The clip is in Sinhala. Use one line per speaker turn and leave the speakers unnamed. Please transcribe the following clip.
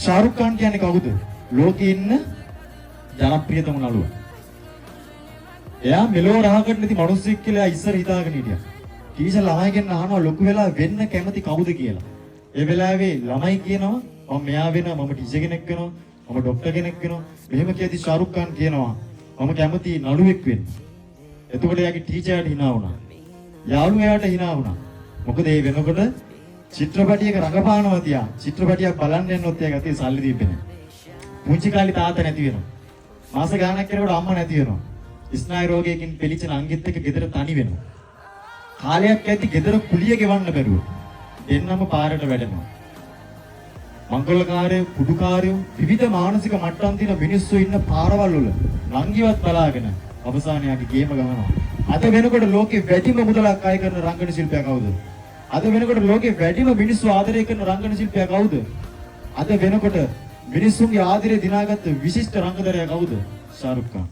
ශාරුක් ખાන් කියන්නේ කවුද? ලෝකේ ඉන්න ජනප්‍රියතම නළුවා. එයා මෙලෝ රහකට නැති මිනිස්සෙක් කියලා ඉස්සර හිතාගෙන හිටියා. ටීචර් ළමයිගෙන් අහනවා ලොකු වෙලා වෙන්න කැමති කවුද කියලා. ඒ වෙලාවේ ළමයි කියනවා මම මෙයා වෙනවා, මම ටීචර් කෙනෙක් වෙනවා, මම ડોක්ටර් කෙනෙක් වෙනවා. මෙහෙම කියද්දි ශාරුක් ખાන් කියනවා මම කැමති නළුවෙක් වෙන්න. එතකොට එයාගේ ටීචර්ට hina වුණා. යාළුවාට hina වුණා. මොකද ඒ වෙනකොට චිත්‍රපටියක රඟපානවා තියා. චිත්‍රපටියක් බලන්න යනොත් එයාගේ අතේ සල්ලි දීපෙන්නේ. පුංචි කාලේ තාත්තා නැති වෙනවා. මාස ගාණක් යනකොට අම්මා නැති වෙනවා. ස්නායු රෝගයකින් පිළිච්ච නංගිත් එක්ක ගෙදර තනි වෙනවා. කාලයක් ඇති ගෙදර කුලිය ගෙවන්න බැරුව. දෙන්නම පාරට වැඩෙනවා. මංගලකාරයෝ, කුඩුකාරයෝ, විවිධ මානසික මට්ටම් තියෙන මිනිස්සු ඉන්න පාරවල් වල නංගිවත් බලාගෙන අවසානයේදී ගේම ගහනවා. අද වෙනකොට ලෝකේ වැඩිම මුදලක් අය කරන රංගන ශිල්පියා කවුද? අද වෙනකොට ලෝකේ වැඩිම මිනිස්සු ආදරය කරන රංගන ශිල්පියා කවුද? අද වෙනකොට මිනිස්සුන්ගේ ආදරය දිනාගත්ත විශිෂ්ට රංගදරයා කවුද? ශාරුක් ખાන්.